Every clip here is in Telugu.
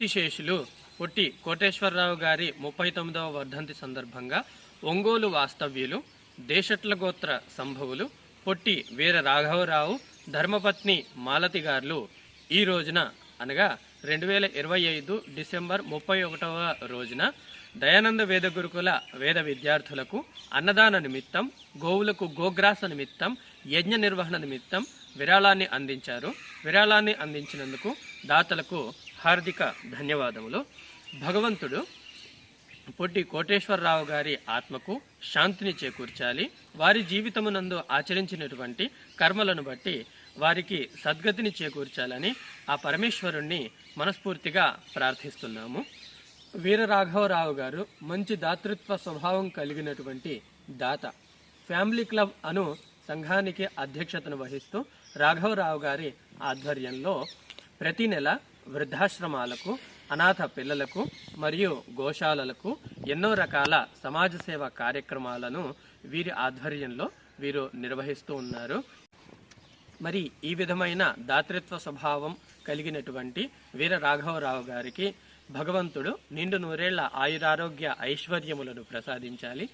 కీర్తిశేషులు పొట్టి కోటేశ్వరరావు గారి 39వ వర్ధంతి సందర్భంగా ఒంగోలు వాస్తవ్యులు దేశట్ల గోత్ర సంభవులు పొట్టి వీర రాఘవరావు ధర్మపత్ని మాలతి గారు ఈ రోజున అనగా 2025 డిసెంబర్ 31వ రోజున దయానంద వేద గురుకుల వేద విద్యార్థులకు అన్నదాన నిమిత్తం, గోవులకు గోగ్రాస నిమిత్తం, యజ్ఞ నిర్వహణ నిమిత్తం విరాళాన్ని అందించారు. విరాళాన్ని అందించినందుకు దాతలకు హార్దిక ధన్యవాదములు. భగవంతుడు పొట్టి కోటేశ్వరరావు గారి ఆత్మకు శాంతిని చేకూర్చాలి. వారి జీవితమునందు ఆచరించినటువంటి కర్మలను బట్టి వారికి సద్గతిని చేకూర్చాలని ఆ పరమేశ్వరుణ్ణి మనస్ఫూర్తిగా ప్రార్థిస్తున్నాము. వీర రాఘవరావు గారు మంచి దాతృత్వ స్వభావం కలిగినటువంటి దాత. ఫ్యామిలీ క్లబ్ అను సంఘానికి అధ్యక్షతను వహిస్తూ రాఘవరావు గారి ఆధ్వర్యంలో ప్రతి నెల వృద్ధాశ్రమాలకు, అనాథ పిల్లలకు మరియు గోశాలలకు ఎన్నో రకాల సమాజ సేవ కార్యక్రమాలను వీరి ఆధ్వర్యంలో వీరు నిర్వహిస్తూ ఉన్నారు. మరి ఈ విధమైన దాతృత్వ స్వభావం కలిగినటువంటి వీర రాఘవరావు గారికి భగవంతుడు నిండు నూరేళ్ల ఆయురారోగ్య ఐశ్వర్యములను ప్రసాదించాలి.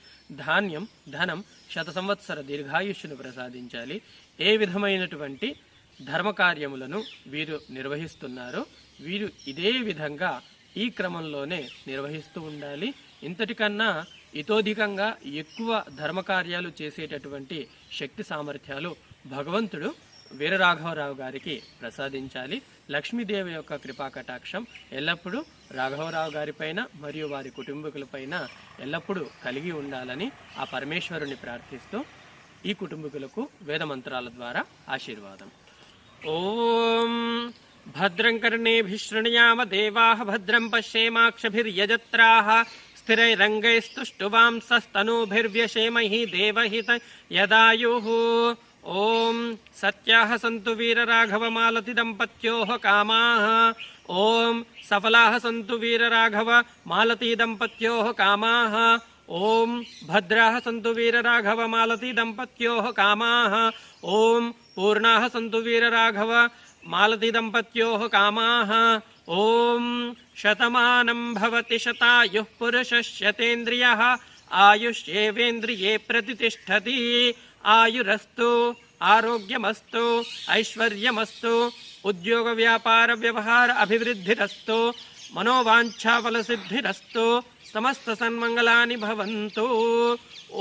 ధాన్యం, ధనం, 100 సంవత్సర దీర్ఘాయుష్ను ప్రసాదించాలి. ఏ విధమైనటువంటి ధర్మకార్యములను వీరు నిర్వహిస్తున్నారో వీరు ఇదే విధంగా ఈ క్రమంలోనే నిర్వహిస్తూ ఉండాలి. ఇంతటికన్నా ఇతోధికంగా ఎక్కువ ధర్మకార్యాలు చేసేటటువంటి శక్తి సామర్థ్యాలు భగవంతుడు వీరరాఘవరావు గారికి ప్రసాదించాలి. లక్ష్మీదేవి యొక్క కృపా కటాక్షం ఎల్లప్పుడూ రాఘవరావు గారిపైన మరియు వారి కుటుంబీకులపైన ఎల్లప్పుడూ కలిగి ఉండాలని ఆ పరమేశ్వరుని ప్రార్థిస్తూ ఈ కుటుంబీకులకు వేద మంత్రాల ద్వారా ఆశీర్వాదం. ఓం భద్రం కర్ణేభిః శృణుయామ దేవాః భద్రం పశ్యేమాక్షభిర్యజత్రాః స్థిరైరంగైస్తుష్టువాంసస్తనూభిర్వ్యశేమहि దేవహిత యదాయుః. ఓం సత్యాః సంతు వీరరాఘవమాలతి దంపత్యోః కామాః. ఓం సఫలాః సంతు వీరరాఘవ మాలతి దంపత్యోః కామాః. ఓం భద్రాః సంతు వీరరాఘవ మాలతి దంపత్యోః కామాః. ఓం పూర్ణాః సంతు వీరరాఘవ మాలతి దంపత్యోః కామాః. ఓం శతమానం భవతి శతాయుః పురుషశతేంద్రియః ఆయుష్యేవేంద్రియే ప్రతిష్ఠతి. ఆయురస్తు, ఆరోగ్యమస్తు, ఐశ్వర్యమస్తు, ఉద్యోగ వ్యాపార వ్యవహార అభివృద్ధిరస్తు, మనోవాంఛాఫలసిద్ధిరస్తు, సమస్త సన్మంగళాని భవంతు.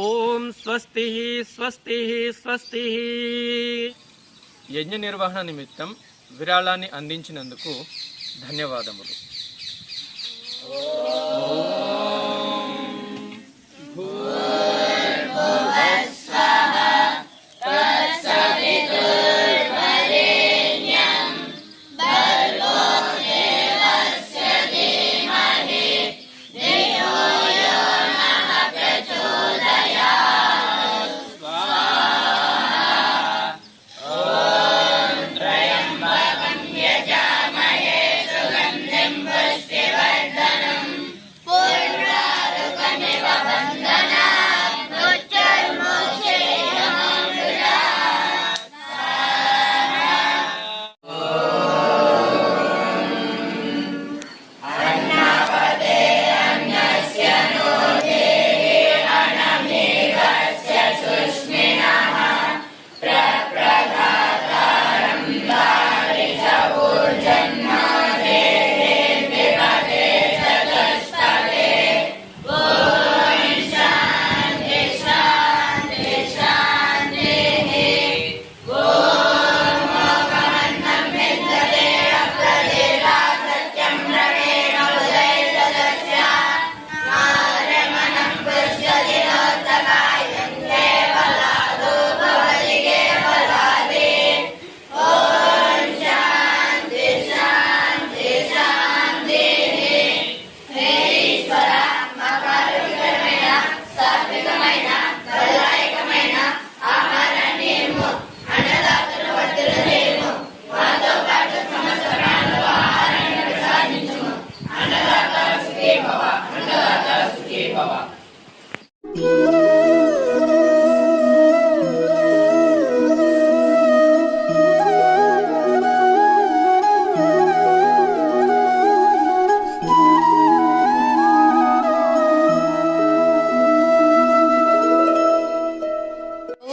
ఓం స్వస్తి స్వస్తి స్వస్తి. యజ్ఞ నిర్వహణ నిమిత్తం విరాళాన్ని అందించినందుకు ధన్యవాదములు.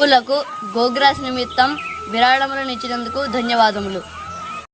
గురువులకు గోగ్రాస్ నిమిత్తం విరాళములను ఇచ్చినందుకు ధన్యవాదములు.